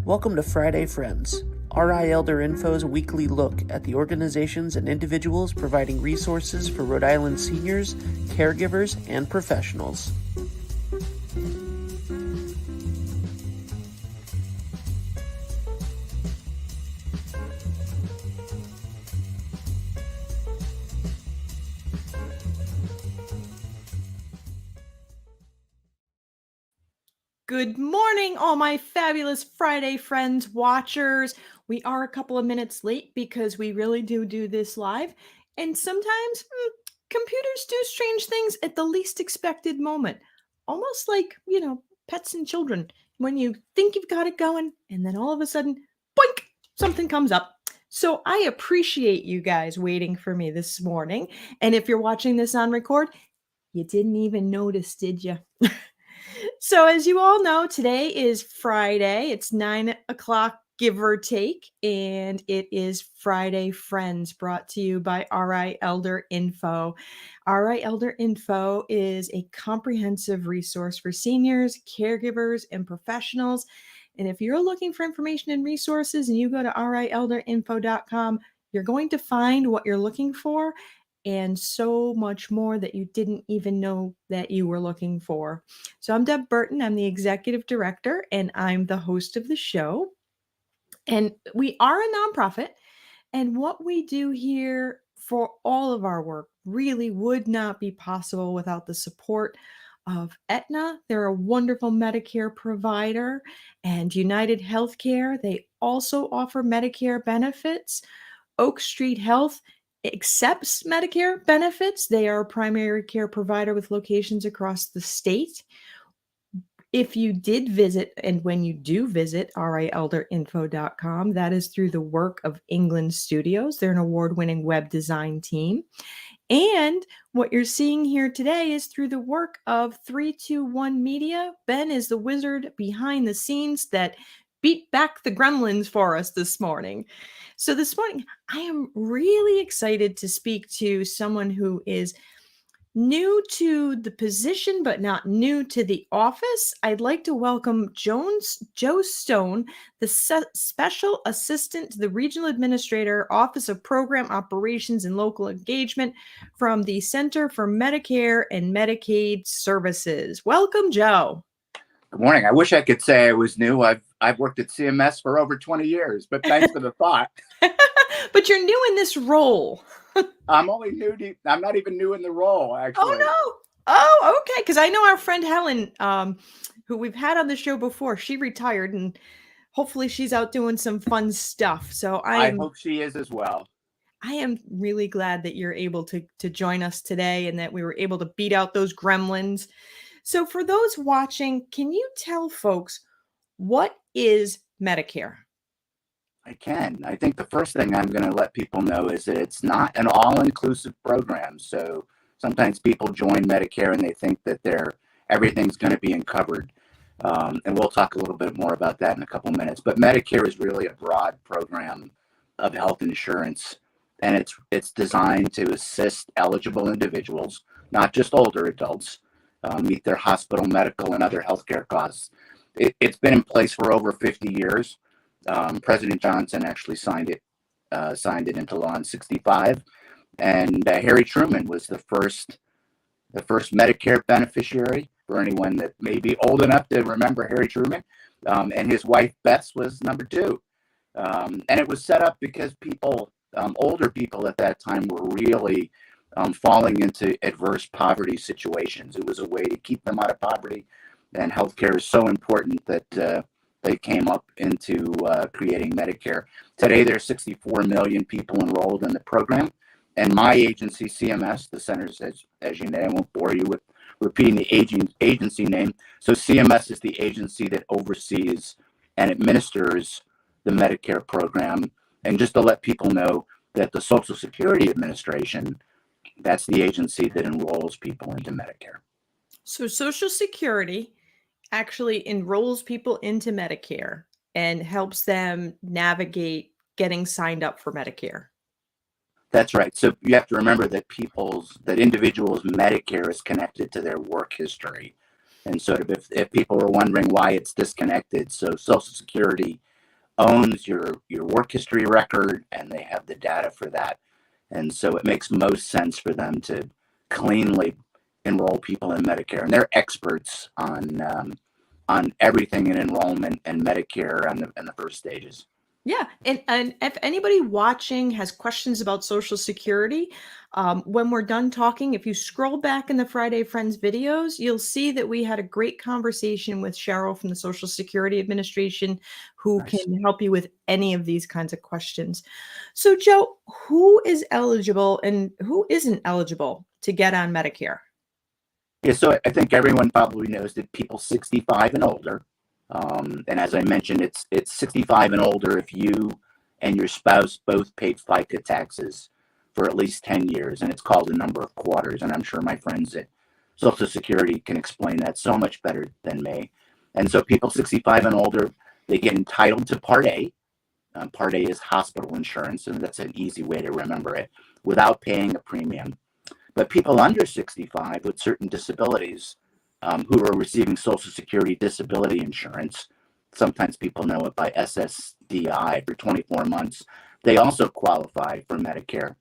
Welcome to Friday Friends, RI Elder Info's weekly look at the organizations and individuals providing resources for Rhode Island seniors, caregivers, and professionals. Good morning, all my fabulous Friday Friends watchers. We are a couple of minutes late because we really do this live. And sometimes computers do strange things at the least expected moment. Almost like, pets and children. When you think you've got it going, and then all of a sudden, boink, something comes up. So I appreciate you guys waiting for me this morning. And if you're watching this on record, you didn't even notice, did you? So as you all know, today is Friday. It's 9 o'clock, give or take, and it is Friday Friends, brought to you by RI Elder Info. RI Elder Info is a comprehensive resource for seniors, caregivers, and professionals. And if you're looking for information and resources and you go to rielderinfo.com, you're going to find what you're looking for and so much more that you didn't even know that you were looking for. So I'm Deb Burton. I'm the executive director, and I'm the host of the show. And we are a nonprofit, and what we do here for all of our work really would not be possible without the support of Aetna. They're a wonderful Medicare provider, and United Healthcare. They also offer Medicare benefits. Oak Street Health accepts Medicare benefits. They are a primary care provider with locations across the state. If you did visit, and when you do visit rielderinfo.com, that is through the work of England Studios. They're an award-winning web design team. And what you're seeing here today is through the work of 321 Media. Ben is the wizard behind the scenes that beat back the gremlins for us this morning. So this morning, I am really excited to speak to someone who is new to the position, but not new to the office. I'd like to welcome Joe Stone, the Special Assistant to the Regional Administrator, Office of Program Operations and Local Engagement from the Center for Medicare and Medicaid Services. Welcome, Joe. Good morning. I wish I could say I was new. I've worked at CMS for over 20 years, but thanks for the thought. But you're new in this role. I'm only new. I'm not even new in the role, actually. Oh, no. Oh, okay. Because I know our friend Helen, who we've had on the show before, she retired, and hopefully she's out doing some fun stuff. So I hope she is as well. I am really glad that you're able to join us today and that we were able to beat out those gremlins. So for those watching, can you tell folks, what is Medicare? I can. I think the first thing I'm going to let people know is that it's not an all-inclusive program. So sometimes people join Medicare and they think that everything's going to be covered. And we'll talk a little bit more about that in a couple minutes. But Medicare is really a broad program of health insurance, and it's designed to assist eligible individuals, not just older adults, meet their hospital, medical, and other healthcare costs. It's been in place for over 50 years. President Johnson actually signed it into law in '65, and Harry Truman was the first Medicare beneficiary. For anyone that may be old enough to remember Harry Truman, and his wife Bess was number 2, and it was set up because older people at that time were really falling into adverse poverty situations. It was a way to keep them out of poverty, and healthcare is so important that they came up into creating Medicare. Today, there are 64 million people enrolled in the program, and my agency, CMS, the centers, as you know, I won't bore you with repeating the agency name. So CMS is the agency that oversees and administers the Medicare program. And just to let people know that the Social Security Administration, that's the agency that enrolls people into Medicare. So Social Security actually enrolls people into Medicare and helps them navigate getting signed up for Medicare. That's right. So you have to remember that individuals' Medicare is connected to their work history. And sort of if people are wondering why it's disconnected, so Social Security owns your work history record, and they have the data for that. And so it makes most sense for them to cleanly enroll people in Medicare. And they're experts on everything in enrollment and Medicare and the first stages. Yeah, and if anybody watching has questions about Social Security, when we're done talking, if you scroll back in the Friday Friends videos, you'll see that we had a great conversation with Cheryl from the Social Security Administration, who Nice. can help you with any of these kinds of questions. So, Joe, who is eligible and who isn't eligible to get on Medicare? Yeah, so I think everyone probably knows that people 65 and older, and as I mentioned, it's 65 and older if you and your spouse both paid FICA taxes for at least 10 years, and it's called a number of quarters. And I'm sure my friends at Social Security can explain that so much better than me. And so people 65 and older, they get entitled to Part A. Part A is hospital insurance, and that's an easy way to remember it, without paying a premium. But people under 65 with certain disabilities who are receiving Social Security disability insurance, sometimes people know it by SSDI, for 24 months, they also qualify for Medicare.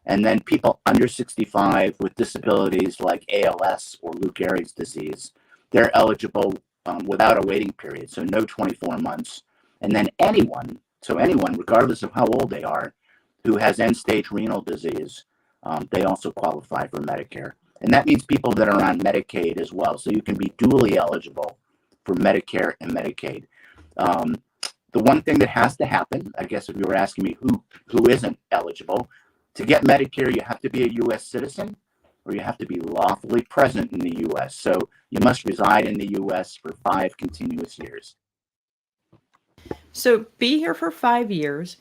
And then people under 65 with disabilities like ALS or Lou Gehrig's disease, they're eligible without a waiting period, so no 24 months. And then anyone, regardless of how old they are, who has end-stage renal disease, they also qualify for Medicare. And that means people that are on Medicaid as well. So you can be dually eligible for Medicare and Medicaid. The one thing that has to happen, I guess if you were asking me who isn't eligible, to get Medicare, you have to be a U.S. citizen or you have to be lawfully present in the U.S. So you must reside in the U.S. for 5 continuous years. So be here for 5 years.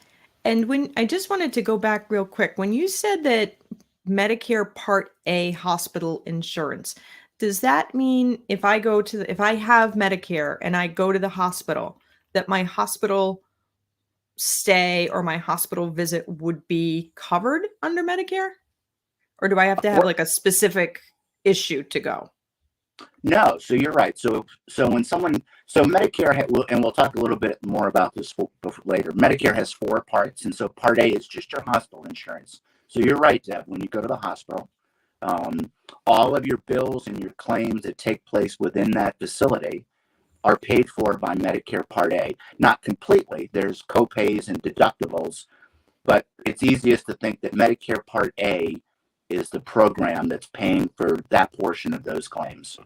And when I just wanted to go back real quick, when you said that Medicare Part A hospital insurance, does that mean if I have Medicare and I go to the hospital, that my hospital stay or my hospital visit would be covered under Medicare? Or do I have to have like a specific issue to go? No, so you're right. So Medicare, and we'll talk a little bit more about this later. Medicare has 4 parts, and so Part A is just your hospital insurance. So you're right, Deb. When you go to the hospital, all of your bills and your claims that take place within that facility are paid for by Medicare Part A. Not completely. There's copays and deductibles, but it's easiest to think that Medicare Part A is the program that's paying for that portion of those claims.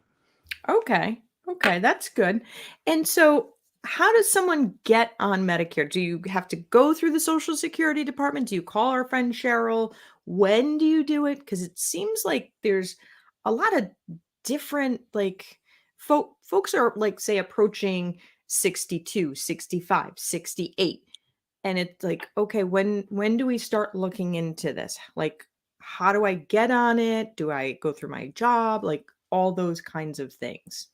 Okay. Okay, that's good. And so how does someone get on Medicare? Do you have to go through the Social Security Department? Do you call our friend Cheryl? When do you do it? Because it seems like there's a lot of different, like, folks are, like, say, approaching 62, 65, 68. And it's like, okay, when do we start looking into this? Like, how do I get on it? Do I go through my job? Like, all those kinds of things.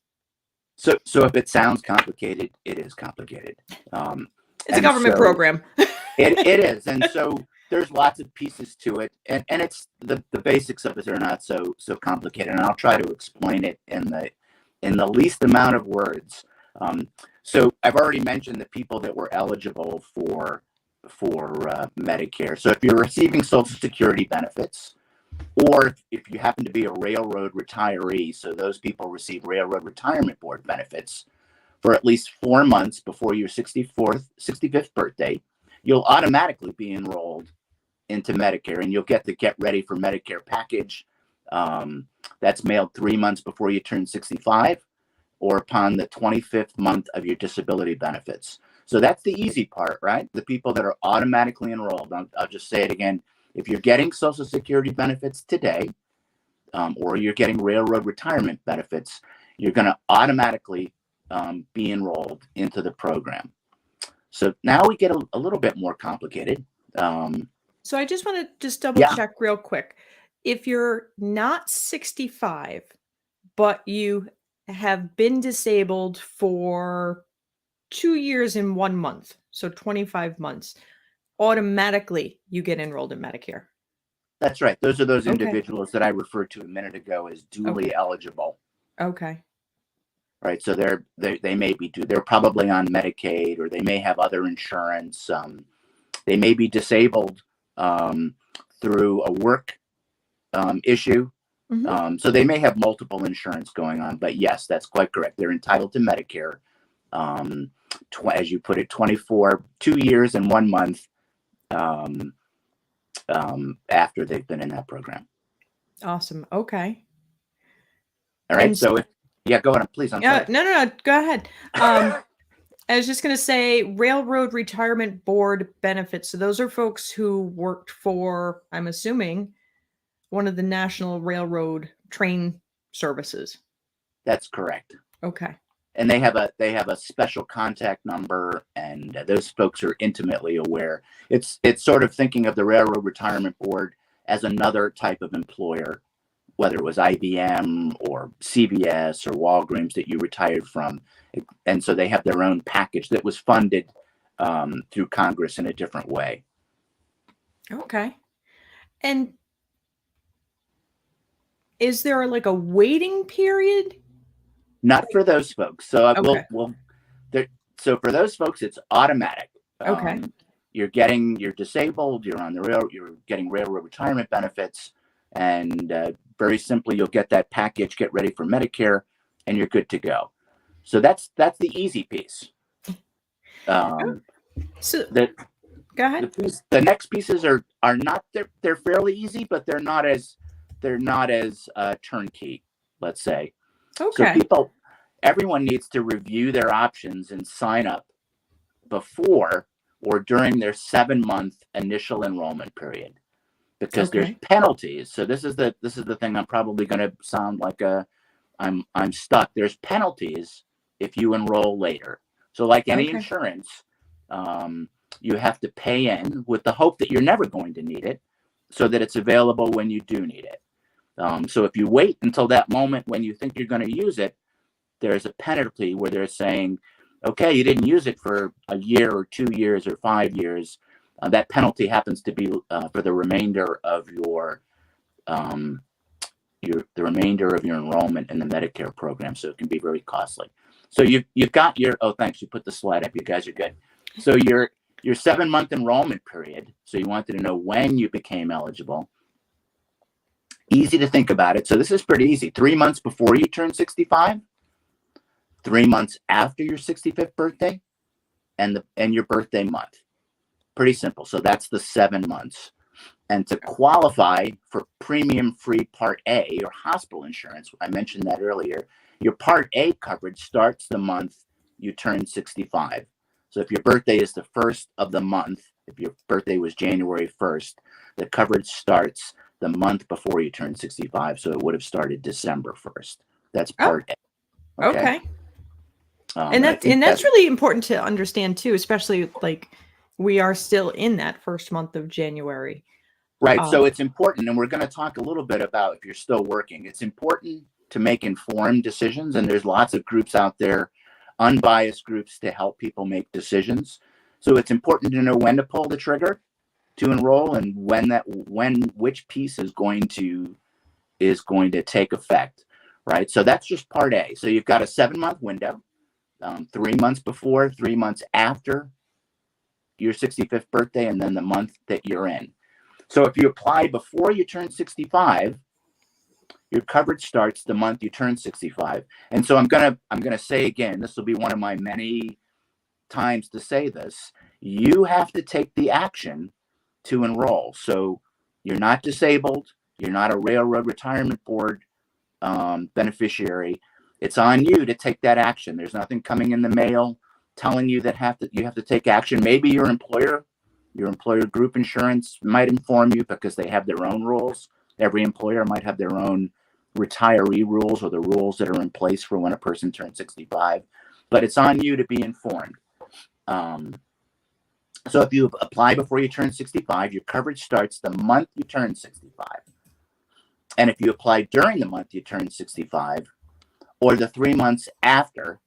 So if it sounds complicated, it is complicated. It's a government program. it is. And so there's lots of pieces to it. And it's the basics of it are not so complicated. And I'll try to explain it in the least amount of words. So I've already mentioned the people that were eligible for Medicare. So if you're receiving Social Security benefits, or if you happen to be a railroad retiree, so those people receive Railroad Retirement Board benefits for at least 4 months before your 65th birthday, you'll automatically be enrolled into Medicare, and you'll get the Get Ready for Medicare package. That's mailed 3 months before you turn 65 or upon the 25th month of your disability benefits. So that's the easy part, right? The people that are automatically enrolled. I'll just say it again. If you're getting Social Security benefits today, or you're getting railroad retirement benefits, you're going to automatically be enrolled into the program. So now we get a little bit more complicated. So I just want to just double check real quick. If you're not 65, but you have been disabled for 2 years and 1 month, so 25 months, automatically you get enrolled in Medicare. That's right. Those are those individuals that I referred to a minute ago as duly eligible. Okay. right? So they may be they're probably on Medicaid, or they may have other insurance. They may be disabled through a work issue. So they may have multiple insurance going on. But yes, that's quite correct. They're entitled to Medicare. As you put it, 2 years and 1 month after they've been in that program. Awesome. Okay. All right. So go ahead, please. I'm sorry. No. Go ahead. I was just going to say Railroad Retirement Board benefits. So those are folks who worked for, I'm assuming, one of the national railroad train services. That's correct. Okay. And they have a special contact number, and those folks are intimately aware. It's sort of thinking of the Railroad Retirement Board as another type of employer, whether it was IBM or CVS or Walgreens that you retired from. And so they have their own package that was funded through Congress in a different way. Okay. And is there like a waiting period? Not for those folks. So Okay. so for those folks, it's automatic. Okay. You're disabled, you're on the rail, you're getting railroad retirement benefits, and very simply, you'll get that package, get ready for Medicare, and you're good to go. So that's the easy piece. So go ahead. The next pieces are not, they're fairly easy, but they're not as turnkey, let's say. Okay. So everyone needs to review their options and sign up before or during their 7-month initial enrollment period, because there's penalties. So this is the thing. I'm probably going to sound like I'm stuck. There's penalties if you enroll later. So like any insurance, you have to pay in with the hope that you're never going to need it, so that it's available when you do need it. So if you wait until that moment when you think you're going to use it, there's a penalty where they're saying, okay, you didn't use it for a year or 2 years or 5 years. That penalty happens to be for the remainder of your enrollment in the Medicare program. So it can be very costly. So you've got your, thanks, you put the slide up. You guys are good. So your 7-month enrollment period. So you wanted to know when you became eligible. Easy to think about it. So this is pretty easy. 3 months before you turn 65, 3 months after your 65th birthday, and your birthday month. Pretty simple. So that's the 7 months. And to qualify for premium-free Part A or hospital insurance, I mentioned that earlier, your Part A coverage starts the month you turn 65. So if your birthday is the first of the month, if your birthday was January 1st, the coverage starts the month before you turn 65. So it would have started December 1st. That's Part A. Okay. And that's really important to understand too, especially like we are still in that first month of January. Right. So it's important. And we're going to talk a little bit about if you're still working. It's important to make informed decisions. And there's lots of groups out there, unbiased groups, to help people make decisions. So it's important to know when to pull the trigger to enroll, and which piece is going to take effect. Right. So that's just Part A. So you've got a 7-month window, 3 months before, 3 months after your 65th birthday, and then the month that you're in. So if you apply before you turn 65, your coverage starts the month you turn 65. And so I'm gonna say again, this will be one of my many times to say this, you have to take the action to enroll. So you're not disabled, you're not a Railroad Retirement Board beneficiary. It's on you to take that action. There's nothing coming in the mail telling you that you have to take action. Maybe your employer group insurance might inform you, because they have their own rules. Every employer might have their own retiree rules, or the rules that are in place for when a person turns 65. But it's on you to be informed. So if you apply before you turn 65, your coverage starts the month you turn 65. And if you apply during the month you turn 65, or the 3 months after,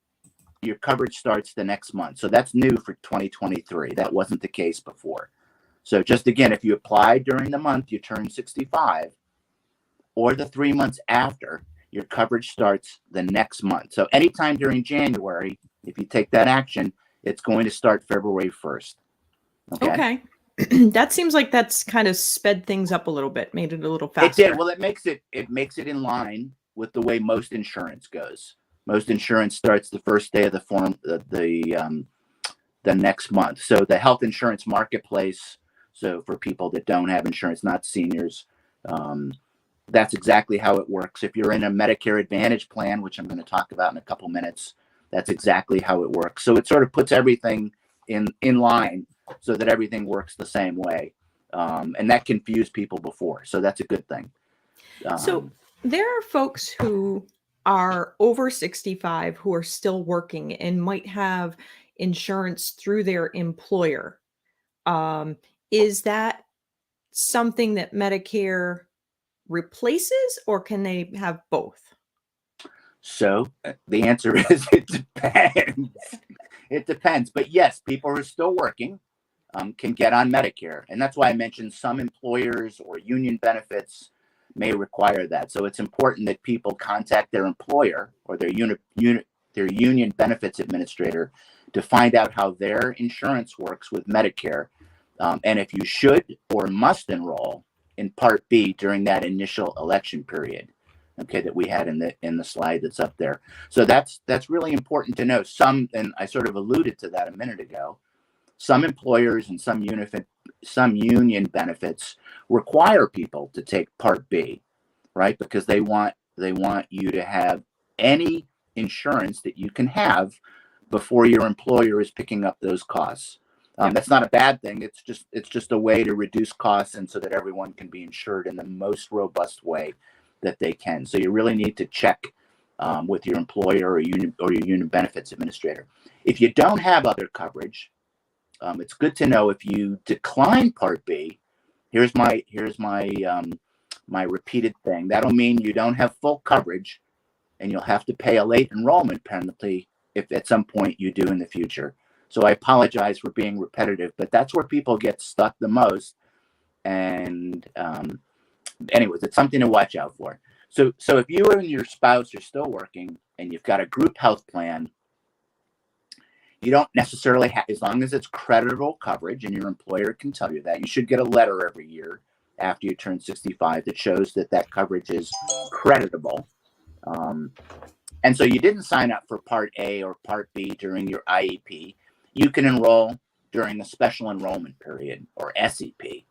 your coverage starts the next month. So that's new for 2023. That wasn't the case before. So just again, if you apply during the month you turn 65, or the 3 months after, your coverage starts the next month. So anytime during January, if you take that action, it's going to start February 1st. Okay. That seems like that's kind of sped things up a little bit, made it a little It faster. did. Well, it makes it in line with the way most insurance goes. Most insurance starts the first day of the next month. So the health insurance marketplace. So for people that don't have insurance, not seniors, that's exactly how it works. If you're in a Medicare Advantage plan, which I'm going to talk about in a couple minutes, that's exactly how it works. So it sort of puts everything in line so that everything works the same way. And that confused people before. So that's a good thing. So there are folks who are over 65 who are still working and might have insurance through their employer. Is that something that Medicare replaces, or can they have both? So the answer is it depends. It depends. But yes, people who are still working can get on Medicare. And that's why I mentioned some employers or union benefits may require that. So it's important that people contact their employer or their union benefits administrator to find out how their insurance works with Medicare. And if you should or must enroll in Part B during that initial election period. Okay, that we had in the slide that's up there. So that's really important to know. And I sort of alluded to that a minute ago. Some employers and some union benefits require people to take Part B, right? Because they want you to have any insurance that you can have before your employer is picking up those costs. That's not a bad thing. It's just a way to reduce costs and so that everyone can be insured in the most robust way that they can. So you really need to check with your employer or your union benefits administrator. If you don't have other coverage, it's good to know if you decline Part B. Here's my my repeated thing. That'll mean you don't have full coverage, and you'll have to pay a late enrollment penalty if at some point you do in the future. So I apologize for being repetitive, but that's where people get stuck the most. And anyways, it's something to watch out for. So if you and your spouse are still working and you've got a group health plan, you don't necessarily have, as long as it's creditable coverage and your employer can tell you that, you should get a letter every year after you turn 65 that shows that coverage is creditable. And so you didn't sign up for Part A or Part B during your IEP. You can enroll during the special enrollment period or SEP.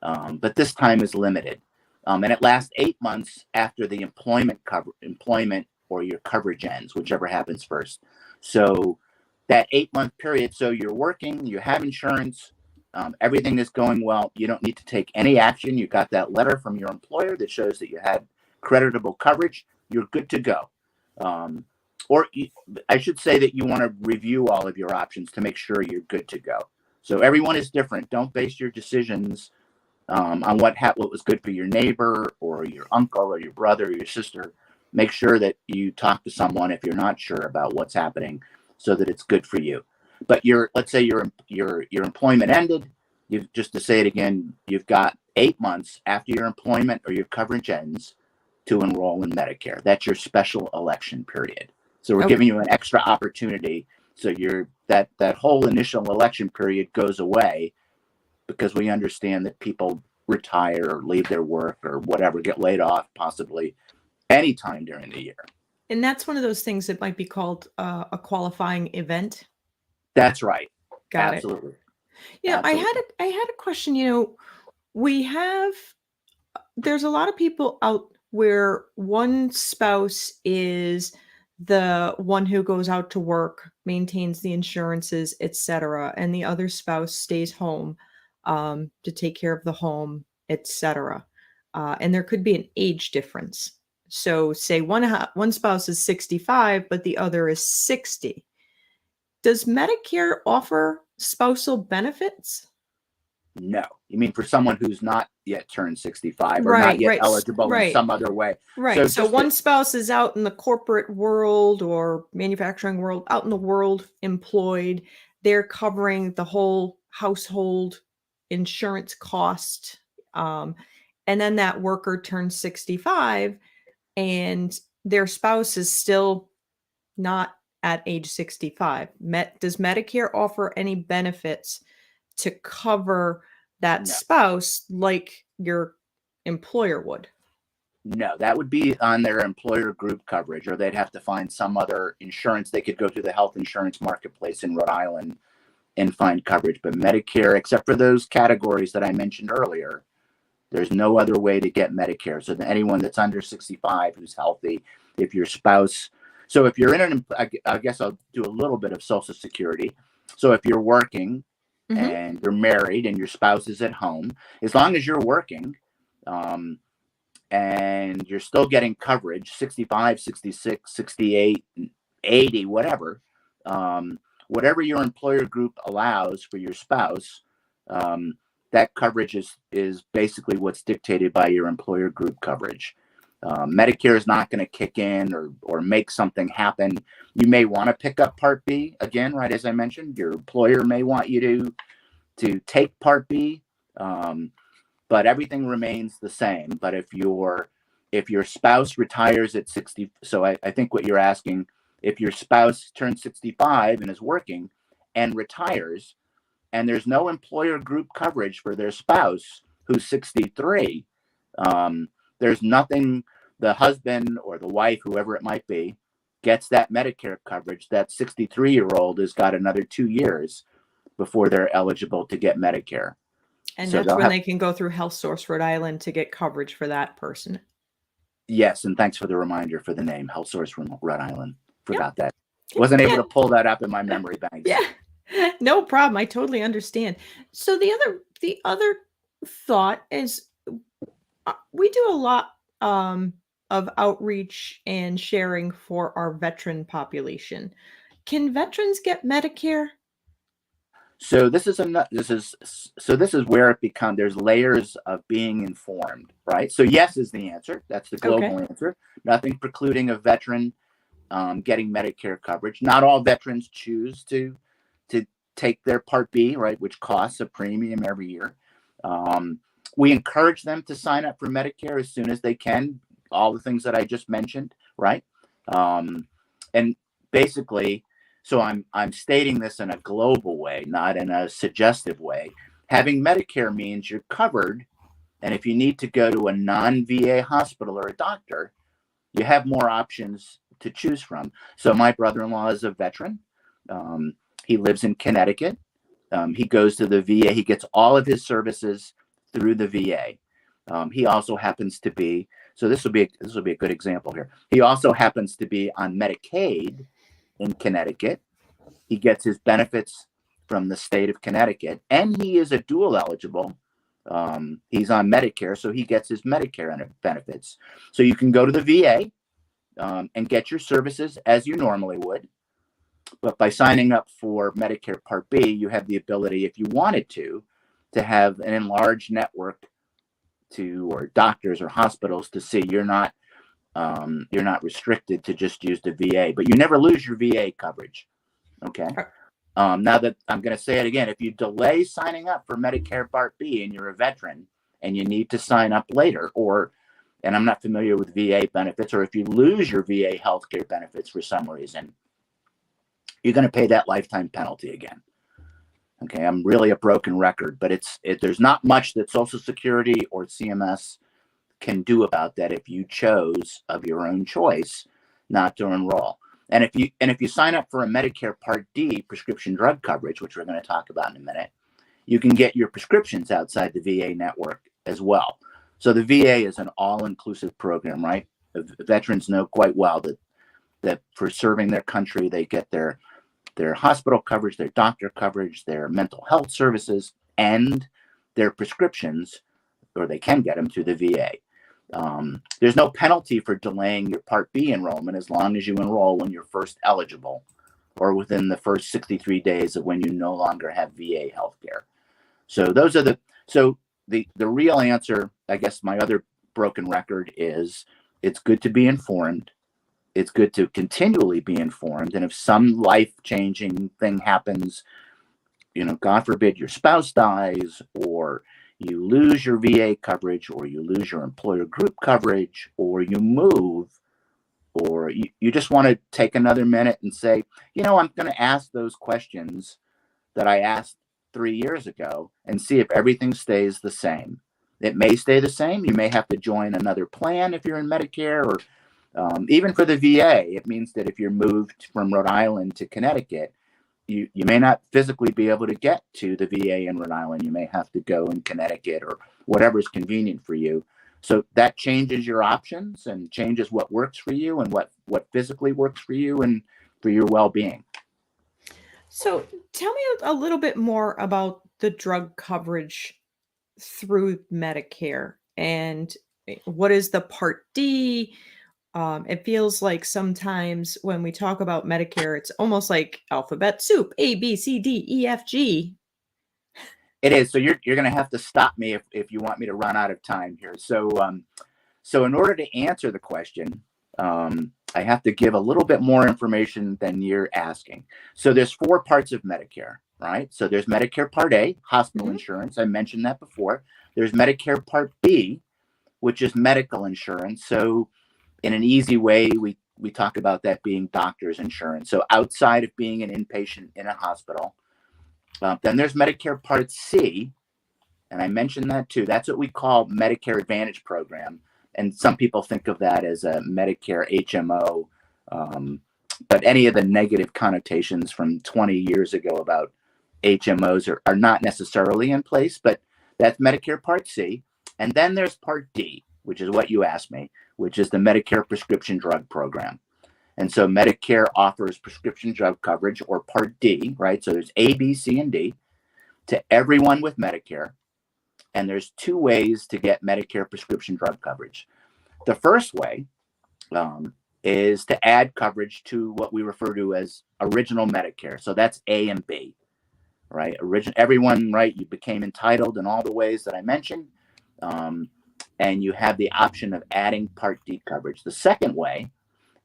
But this time is limited. And it lasts 8 months after the employment or your coverage ends, whichever happens first. So that 8-month period, so you're working, you have insurance, everything is going well. You don't need to take any action. You got that letter from your employer that shows that you had creditable coverage. You're good to go. I should say that you want to review all of your options to make sure you're good to go. So everyone is different. Don't base your decisions on what was good for your neighbor or your uncle or your brother or your sister. Make sure that you talk to someone if you're not sure about what's happening, so that it's good for you. But let's say your employment ended. Just to say it again, you've got 8 months after your employment or your coverage ends to enroll in Medicare. That's your special election period. So we're giving you an extra opportunity. So that whole initial election period goes away, because we understand that people retire or leave their work or whatever, get laid off possibly anytime during the year. And that's one of those things that might be called a qualifying event. That's right. Got Absolutely. it. Yeah, I had a question. There's a lot of people out where one spouse is the one who goes out to work, maintains the insurances, etc., and the other spouse stays home to take care of the home, etc. And there could be an age difference. So say one spouse is 65, but the other is 60. Does Medicare offer spousal benefits? No. You mean for someone who's not yet turned 65 or not yet eligible in some other way? Right. So one spouse is out in the corporate world or manufacturing world, out in the world employed. They're covering the whole household insurance cost. And then that worker turns 65 and their spouse is still not at age 65. Does Medicare offer any benefits to cover that No, spouse like your employer would? no, that would be on their employer group coverage, or they'd have to find some other insurance. They could go to the health insurance marketplace in Rhode Island and find coverage. But Medicare, except for those categories that I mentioned earlier, there's no other way to get Medicare. So that anyone that's under 65 who's healthy, if your spouse, so if you're in I guess I'll do a little bit of Social Security. So if you're working and you're married and your spouse is at home, as long as you're working, and you're still getting coverage, 65, 66, 68, 80, whatever, whatever your employer group allows for your spouse, that coverage is basically what's dictated by your employer group coverage. Medicare is not going to kick in or make something happen. You may want to pick up Part B again, right? As I mentioned, your employer may want you to take Part B, but everything remains the same. But if your spouse retires at 60, so I think what you're asking, if your spouse turns 65 and is working and retires, and there's no employer group coverage for their spouse who's 63, there's nothing, the husband or the wife, whoever it might be, gets that Medicare coverage. That 63-year-old has got another 2 years before they're eligible to get Medicare. And So that's when they can go through Health Source Rhode Island to get coverage for that person. Yes, and thanks for the reminder for the name, Health Source from Rhode Island. Forgot that. Wasn't able to pull that up in my memory banks. Yeah. No problem. I totally understand. So the other thought is we do a lot of outreach and sharing for our veteran population. Can veterans get Medicare? So this is where it becomes, there's layers of being informed, right? So yes is the answer. That's the global answer. Nothing precluding a veteran getting Medicare coverage. Not all veterans choose to take their Part B, right, which costs a premium every year. We encourage them to sign up for Medicare as soon as they can. All the things that I just mentioned, right? And basically, so I'm stating this in a global way, not in a suggestive way. Having Medicare means you're covered, and if you need to go to a non-VA hospital or a doctor, you have more options to choose from. So my brother-in-law is a veteran. He lives in Connecticut. He goes to the VA. He gets all of his services through the VA. He also happens to be, so this will be a good example here. He also happens to be on Medicaid in Connecticut. He gets his benefits from the state of Connecticut, and he is a dual eligible. He's on Medicare, so he gets his Medicare benefits. So you can go to the VA and get your services as you normally would. But by signing up for Medicare Part B, you have the ability, if you wanted to have an enlarged network or doctors or hospitals to see you're not restricted to just use the VA, but you never lose your VA coverage. Okay. Now that I'm going to say it again, if you delay signing up for Medicare Part B and you're a veteran and you need to sign up later, and I'm not familiar with VA benefits, or if you lose your VA healthcare benefits for some reason, you're going to pay that lifetime penalty again. Okay, I'm really a broken record, but there's not much that Social Security or CMS can do about that if you chose of your own choice not to enroll. And if you sign up for a Medicare Part D prescription drug coverage, which we're going to talk about in a minute, you can get your prescriptions outside the VA network as well. So the VA is an all-inclusive program, right? The veterans know quite well that for serving their country, they get their hospital coverage, their doctor coverage, their mental health services, and their prescriptions, or they can get them through the VA. There's no penalty for delaying your Part B enrollment as long as you enroll when you're first eligible or within the first 63 days of when you no longer have VA healthcare. So those are the real answer. I guess my other broken record is it's good to be informed. It's good to continually be informed. And if some life-changing thing happens, God forbid your spouse dies, or you lose your VA coverage, or you lose your employer group coverage, or you move, or you just want to take another minute and say, I'm going to ask those questions that I asked 3 years ago and see if everything stays the same. It may stay the same. You may have to join another plan if you're in Medicare, or even for the VA, it means that if you're moved from Rhode Island to Connecticut, you may not physically be able to get to the VA in Rhode Island. You may have to go in Connecticut or whatever is convenient for you. So that changes your options and changes what works for you and what physically works for you and for your well-being. So tell me a little bit more about the drug coverage through Medicare, and what is the Part D? It feels like sometimes when we talk about Medicare, it's almost like alphabet soup, A, B, C, D, E, F, G. It is. So you're going to have to stop me if you want me to run out of time here. So in order to answer the question, I have to give a little bit more information than you're asking. So there's 4 parts of Medicare, right? So there's Medicare Part A, hospital insurance. I mentioned that before. There's Medicare Part B, which is medical insurance. So in an easy way, we talk about that being doctor's insurance. So outside of being an inpatient in a hospital. Then there's Medicare Part C, and I mentioned that too. That's what we call Medicare Advantage program. And some people think of that as a Medicare HMO. But any of the negative connotations from 20 years ago about HMOs are not necessarily in place, but that's Medicare Part C. And then there's Part D, which is what you asked me, which is the Medicare Prescription Drug Program. And so Medicare offers prescription drug coverage, or Part D, right? So there's A, B, C, and D to everyone with Medicare. And there's 2 ways to get Medicare prescription drug coverage. The first way is to add coverage to what we refer to as original Medicare. So that's A and B, right? Everyone, right? You became entitled in all the ways that I mentioned. And you have the option of adding Part D coverage. The second way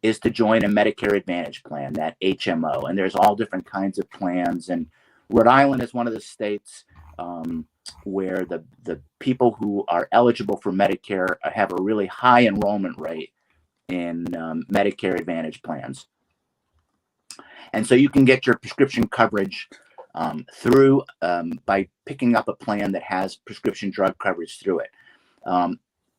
is to join a Medicare Advantage plan, that HMO. And there's all different kinds of plans. And Rhode Island is one of the states where the people who are eligible for Medicare have a really high enrollment rate in Medicare Advantage plans. And so you can get your prescription coverage through by picking up a plan that has prescription drug coverage through it.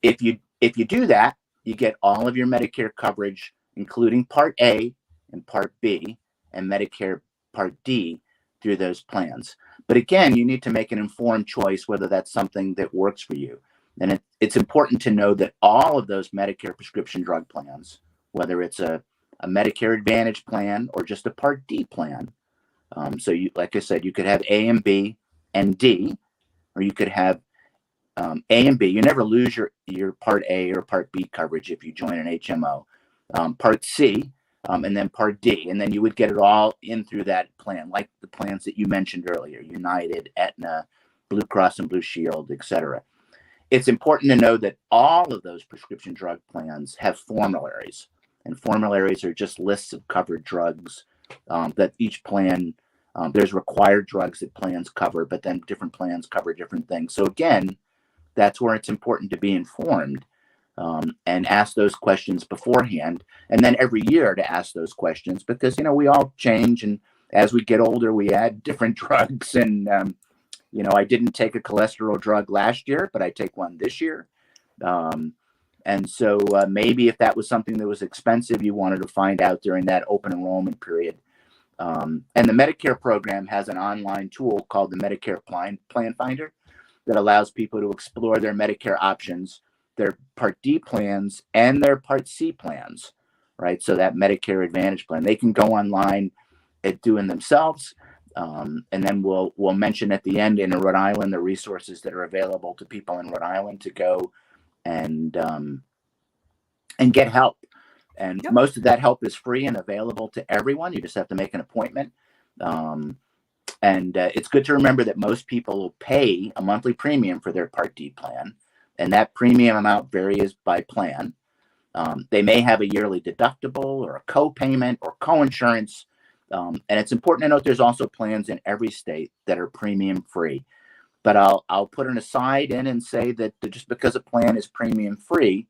If you do that, you get all of your Medicare coverage, including Part A and Part B and Medicare Part D through those plans. But again, you need to make an informed choice whether that's something that works for you. And it's important to know that all of those Medicare prescription drug plans, whether it's a Medicare Advantage plan or just a Part D plan, so you, like I said, you could have A and B and D, or you could have A and B. You never lose your Part A or Part B coverage if you join an HMO. Part C, and then Part D, and then you would get it all in through that plan, like the plans that you mentioned earlier: United, Aetna, Blue Cross and Blue Shield, etc. It's important to know that all of those prescription drug plans have formularies, and formularies are just lists of covered drugs that each plan. There's required drugs that plans cover, but then different plans cover different things. So again, that's where it's important to be informed. And ask those questions beforehand, and then every year to ask those questions, because we all change, and as we get older we add different drugs. And I didn't take a cholesterol drug last year, but I take one this year. And so maybe if that was something that was expensive, you wanted to find out during that open enrollment period. And the Medicare program has an online tool called the Medicare Plan Finder that allows people to explore their Medicare options, their Part D plans, and their Part C plans, right? So that Medicare Advantage plan, they can go online and do it themselves. And then we'll mention at the end in Rhode Island the resources that are available to people in Rhode Island to go and get help. And most of that help is free and available to everyone. You just have to make an appointment. And it's good to remember that most people will pay a monthly premium for their Part D plan, and that premium amount varies by plan. They may have a yearly deductible or a co-payment or co-insurance. And it's important to note there's also plans in every state that are premium free. But I'll put an aside in and say that just because a plan is premium free,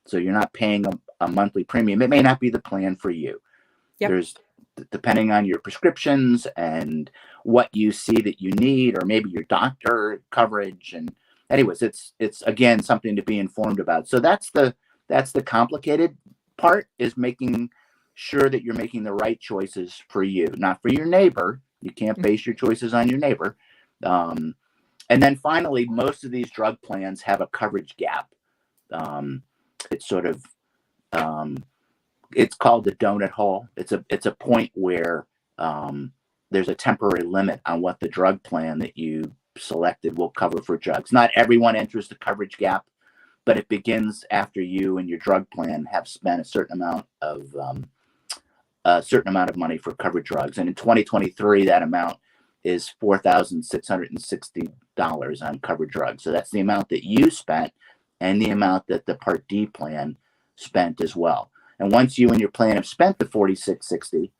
so you're not paying a monthly premium, it may not be the plan for you. Yep. There's, depending on your prescriptions and what you see that you need, or maybe your doctor coverage. And anyways, it's again something to be informed about. So that's the complicated part, is making sure that you're making the right choices for you, not for your neighbor. You can't base your choices on your neighbor. And then finally, most of these drug plans have a coverage gap. It's sort of it's called the donut hole. It's a point where there's a temporary limit on what the drug plan that you selected will cover for drugs. Not everyone enters the coverage gap, but it begins after you and your drug plan have spent a certain amount of money for covered drugs. And in 2023, that amount is $4,660 on covered drugs. So that's the amount that you spent and the amount that the Part D plan spent as well. And once you and your plan have spent the $4,660,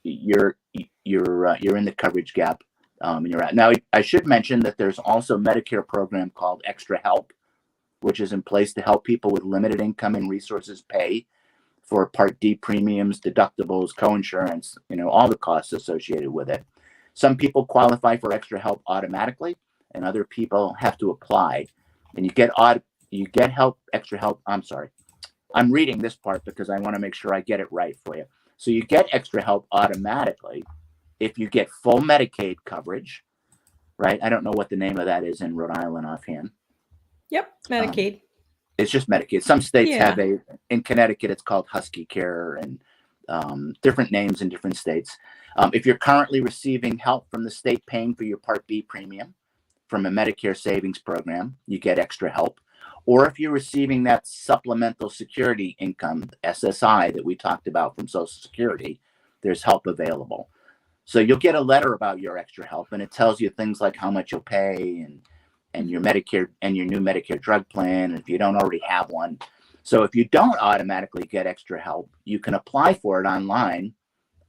you're in the coverage gap, and you're out. Now, I should mention that there's also a Medicare program called Extra Help, which is in place to help people with limited income and resources pay for Part D premiums, deductibles, coinsurance, all the costs associated with it. Some people qualify for Extra Help automatically, and other people have to apply. And you get help, Extra Help. I'm sorry. I'm reading this part because I want to make sure I get it right for you. So you get Extra Help automatically if you get full Medicaid coverage, right? I don't know what the name of that is in Rhode Island offhand. Yep, Medicaid. It's just Medicaid. Some states have in Connecticut, it's called Husky Care, and different names in different states. If you're currently receiving help from the state paying for your Part B premium from a Medicare savings program, you get Extra Help. Or if you're receiving that supplemental security income, SSI, that we talked about from Social Security, there's help available. So you'll get a letter about your Extra Help, and it tells you things like how much you'll pay and your Medicare and your new Medicare drug plan, if you don't already have one. So if you don't automatically get Extra Help, you can apply for it online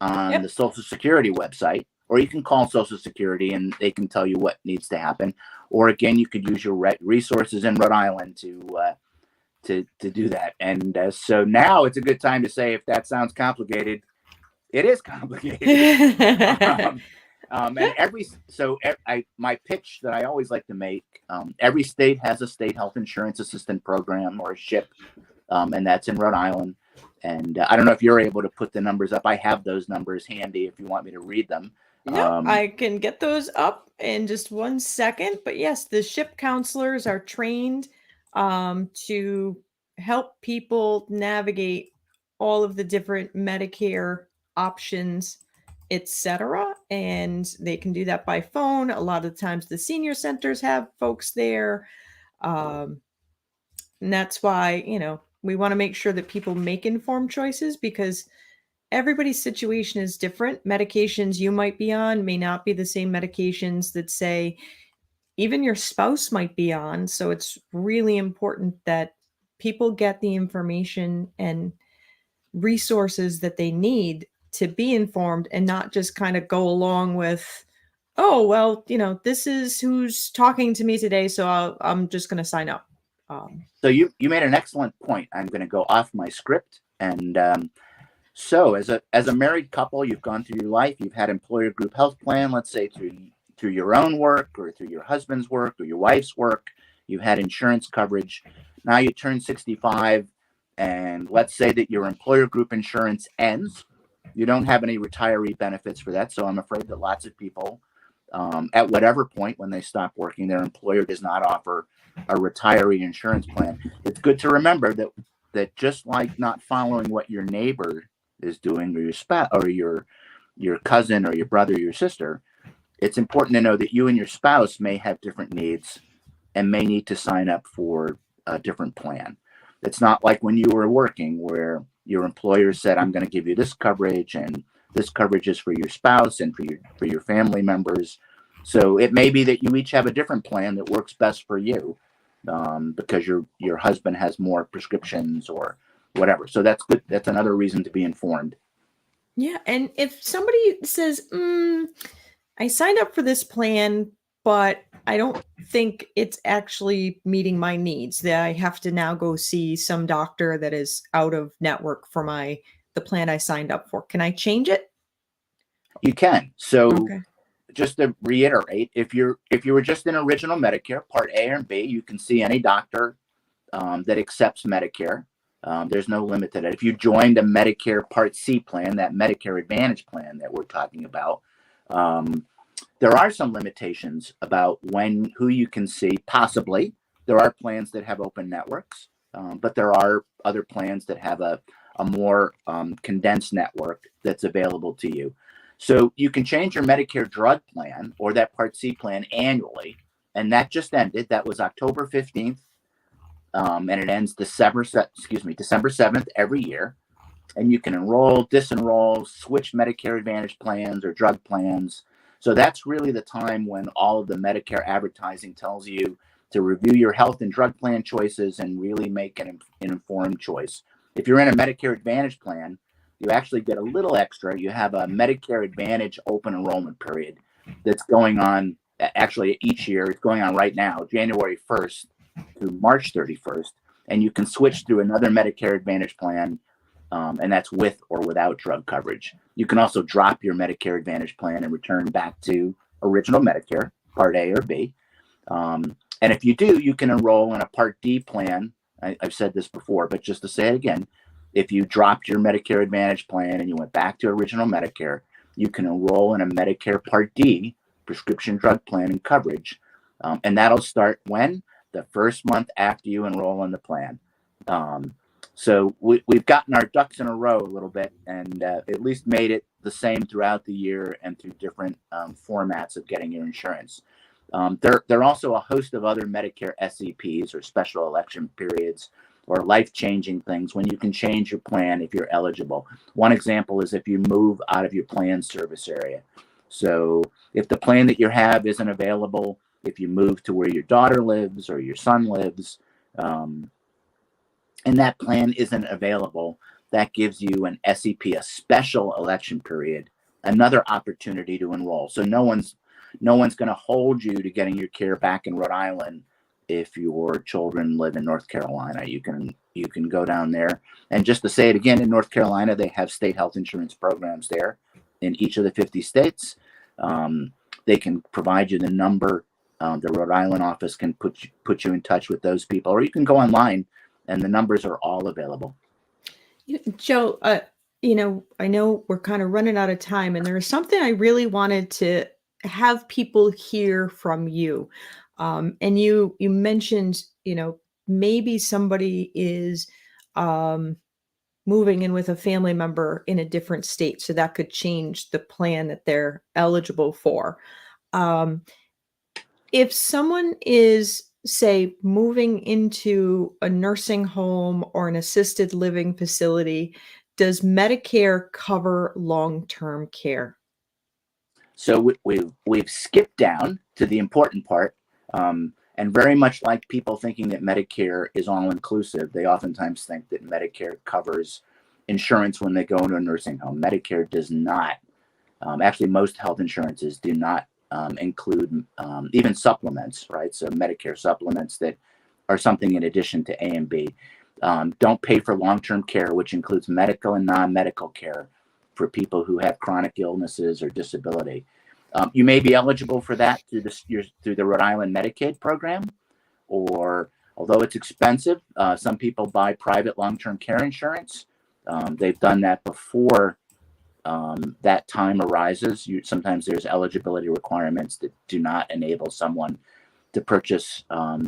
on the Social Security website, or you can call Social Security and they can tell you what needs to happen. Or again, you could use your resources in Rhode Island to do that. And so now it's a good time to say, if that sounds complicated, it is complicated. My pitch that I always like to make, every state has a state health insurance assistant program, or a SHIP, and that's in Rhode Island. And I don't know if you're able to put the numbers up. I have those numbers handy if you want me to read them. No, I can get those up in just 1 second. But yes, the SHIP counselors are trained to help people navigate all of the different Medicare options, etc. And they can do that by phone. A lot of times the senior centers have folks there. And that's why, we want to make sure that people make informed choices, because everybody's situation is different. Medications you might be on may not be the same medications that, say, even your spouse might be on. So it's really important that people get the information and resources that they need to be informed, and not just kind of go along with, oh, well, this is who's talking to me today, so I'm just going to sign up. So you made an excellent point. I'm going to go off my script. And so as a married couple, you've gone through your life, you've had employer group health plan, let's say through your own work, or through your husband's work, or your wife's work. You've had insurance coverage. Now you turn 65, and let's say that your employer group insurance ends. You don't have any retiree benefits for that. So I'm afraid that lots of people, at whatever point when they stop working, their employer does not offer a retiree insurance plan. It's good to remember that just like not following what your neighbor is doing, or your spouse, or your cousin, or your brother, or your sister, it's important to know that you and your spouse may have different needs and may need to sign up for a different plan. It's not like when you were working, where your employer said, I'm going to give you this coverage, and this coverage is for your spouse and for your family members. So it may be that you each have a different plan that works best for you, because your husband has more prescriptions or whatever. So that's good. That's another reason to be informed. Yeah. And if somebody says, I signed up for this plan, but I don't think it's actually meeting my needs. That I have to now go see some doctor that is out of network for the plan I signed up for. Can I change it? You can. So Okay. just to reiterate, if you were just in original Medicare, Part A or B, you can see any doctor that accepts Medicare. There's no limit to that. If you joined a Medicare Part C plan, that Medicare Advantage plan that we're talking about, there are some limitations about who you can see. Possibly, there are plans that have open networks, but there are other plans that have a more condensed network that's available to you. So you can change your Medicare drug plan or that Part C plan annually, and that just ended. That was October 15th, and it ends December 7th every year. And you can enroll, disenroll, switch Medicare Advantage plans or drug plans. So that's really the time when all of the Medicare advertising tells you to review your health and drug plan choices and really make an informed choice. If you're in a Medicare Advantage plan, you actually get a little extra. You have a Medicare Advantage open enrollment period that's going on actually each year. It's going on right now, January 1st through March 31st. And you can switch to another Medicare Advantage plan, and that's with or without drug coverage. You can also drop your Medicare Advantage plan and return back to original Medicare, Part A or B. And if you do, you can enroll in a Part D plan. I've said this before, but just to say it again, if you dropped your Medicare Advantage plan and you went back to original Medicare, you can enroll in a Medicare Part D prescription drug plan and coverage. And that'll start when? The first month after you enroll in the plan. So we've gotten our ducks in a row a little bit and at least made it the same throughout the year and through different formats of getting your insurance. There are also a host of other Medicare SEPs or special election periods or life-changing things when you can change your plan if you're eligible. One example is if you move out of your plan service area. So if the plan that you have isn't available, if you move to where your daughter lives or your son lives, and that plan isn't available, that gives you an SEP, a special election period, another opportunity to enroll. So no one's going to hold you to getting your care back in Rhode Island if your children live in North Carolina. You can go down there. And just to say it again, in North Carolina, they have state health insurance programs there in each of the 50 states. They can provide you the number. The Rhode Island office can put you in touch with those people, or you can go online and the numbers are all available. Joe, I know we're kind of running out of time, and there was something I really wanted to have people hear from you. And you mentioned, maybe somebody is moving in with a family member in a different state, so that could change the plan that they're eligible for. If someone is, say, moving into a nursing home or an assisted living facility, does Medicare cover long-term care? So we've skipped down to the important part, and very much like people thinking that Medicare is all-inclusive, they oftentimes think that Medicare covers insurance when they go into a nursing home. Medicare does not. Actually, most health insurances do not include even supplements, right? So Medicare supplements that are something in addition to A and B don't pay for long-term care, which includes medical and non-medical care for people who have chronic illnesses or disability. You may be eligible for that through the Rhode Island Medicaid program, or although it's expensive, some people buy private long-term care insurance. They've done that before that time arises. Sometimes there's eligibility requirements that do not enable someone to purchase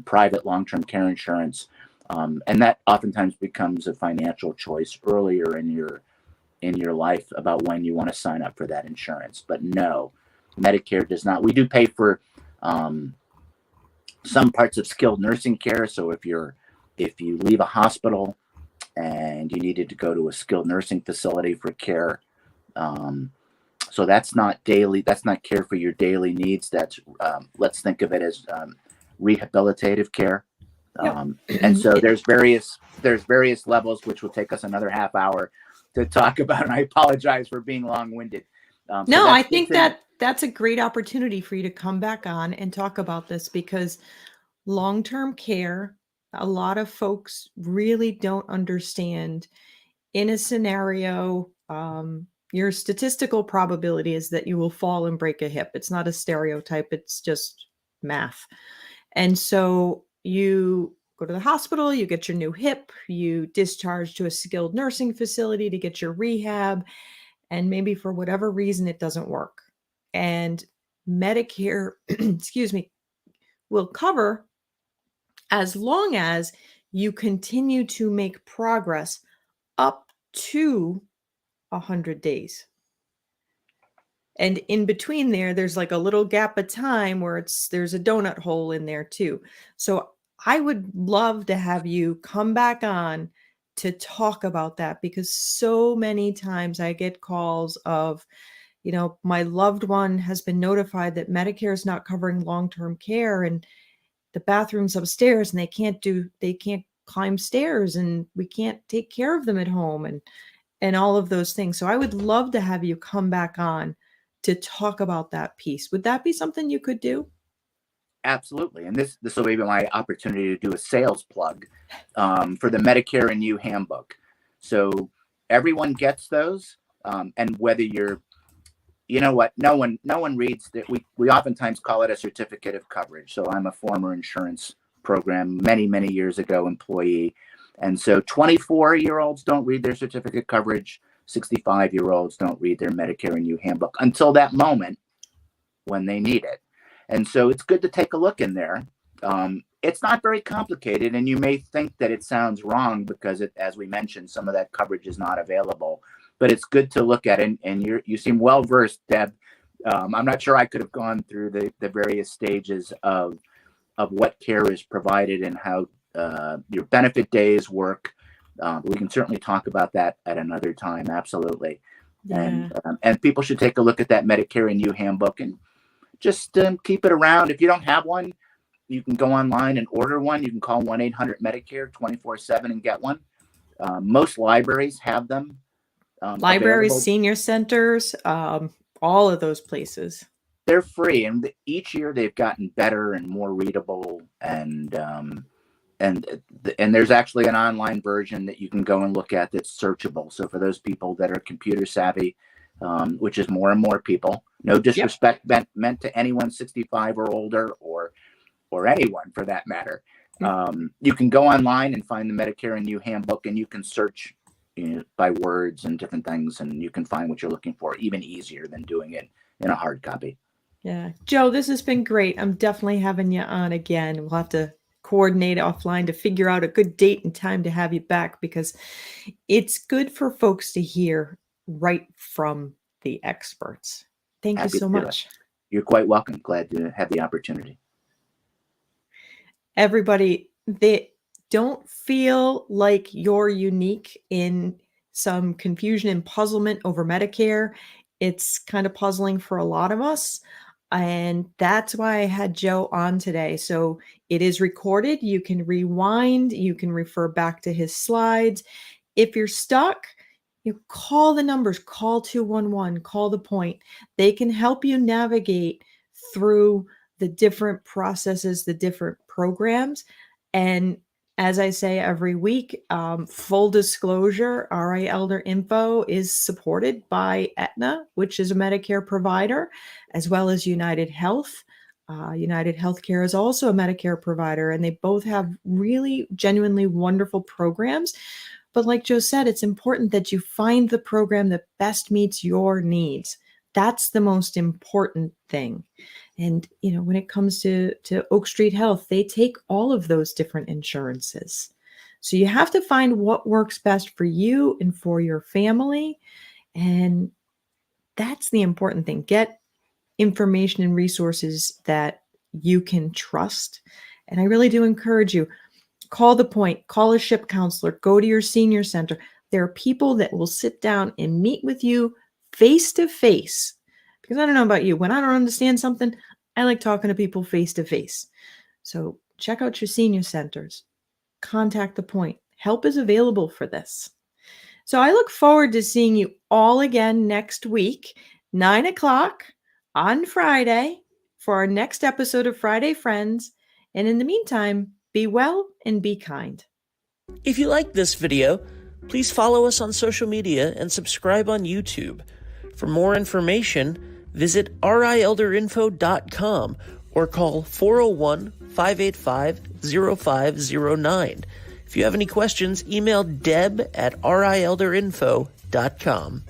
private long-term care insurance, and that oftentimes becomes a financial choice earlier in your life about when you want to sign up for that insurance. But no, Medicare does not. We do pay for some parts of skilled nursing care. So if you leave a hospital and you needed to go to a skilled nursing facility for care, so that's not care for your daily needs. That's let's think of it as rehabilitative care. Yep. And so there's various levels, which will take us another half hour to talk about. And I apologize for being long-winded, So No, that's I good think to know. that's a great opportunity for you to come back on and talk about this because long-term care, a lot of folks really don't understand in a scenario, your statistical probability is that you will fall and break a hip. It's not a stereotype, it's just math. And so you go to the hospital, you get your new hip, you discharge to a skilled nursing facility to get your rehab, and maybe for whatever reason it doesn't work. And Medicare, excuse me, will cover as long as you continue to make progress up to 100 days. And in between there's like a little gap of time where there's a donut hole in there too. So I would love to have you come back on to talk about that because so many times I get calls of, my loved one has been notified that Medicare is not covering long-term care and the bathroom's upstairs and they can't climb stairs and we can't take care of them at home and all of those things. So I would love to have you come back on to talk about that piece. Would that be something you could do? Absolutely. And this will be my opportunity to do a sales plug for the Medicare and You handbook. So everyone gets those. And whether you're, you know what, no one reads that. We oftentimes call it a certificate of coverage. So I'm a former insurance program, many years ago employee. And so 24-year-olds don't read their certificate coverage. 65-year-olds don't read their Medicare and You handbook until that moment when they need it. And so it's good to take a look in there. It's not very complicated, and you may think that it sounds wrong because, as we mentioned, some of that coverage is not available. But it's good to look at it, and you seem well versed, Deb. I'm not sure I could have gone through the various stages of what care is provided and how your benefit days work. We can certainly talk about that at another time. Absolutely. Yeah. And people should take a look at that Medicare and You handbook and just keep it around. If you don't have one, you can go online and order one. You can call 1-800-MEDICARE 24/7 and get one. Most libraries have them Libraries, available. senior centers, all of those places. They're free, and each year they've gotten better and more readable. And there's actually an online version that you can go and look at that's searchable. So for those people that are computer savvy, which is more and more people, no disrespect meant to anyone 65 or older, or anyone for that matter. You can go online and find the Medicare and You handbook, and you can search by words and different things, and you can find what you're looking for even easier than doing it in a hard copy. Yeah. Joe, this has been great. I'm definitely having you on again. We'll have to coordinate offline to figure out a good date and time to have you back because it's good for folks to hear right from the experts. Thank you Happy so to do it. much. You're quite welcome. Glad to have the opportunity. Everybody, they don't feel like you're unique in some confusion and puzzlement over Medicare. It's kind of puzzling for a lot of us. And that's why I had Joe on today. So it is recorded. You can rewind, you can refer back to his slides. If you're stuck, you call the numbers, call 211, call the point. They can help you navigate through the different processes, the different programs. And as I say every week, full disclosure, RI Elder Info is supported by Aetna, which is a Medicare provider, as well as United Health. United Healthcare is also a Medicare provider, and they both have really genuinely wonderful programs. But like Joe said, it's important that you find the program that best meets your needs. That's the most important thing. And, when it comes to Oak Street Health, they take all of those different insurances. So you have to find what works best for you and for your family. And that's the important thing. Get information and resources that you can trust. And I really do encourage you, call the point, call a SHIP counselor, go to your senior center. There are people that will sit down and meet with you face to face. Because I don't know about you, when I don't understand something, I like talking to people face to face. So check out your senior centers, contact the point. Help is available for this. So I look forward to seeing you all again next week. 9 o'clock on Friday for our next episode of Friday Friends. And in the meantime, be well and be kind. If you like this video, please follow us on social media and subscribe on YouTube. For more information, visit rielderinfo.com or call 401-585-0509. If you have any questions, email deb@rielderinfo.com.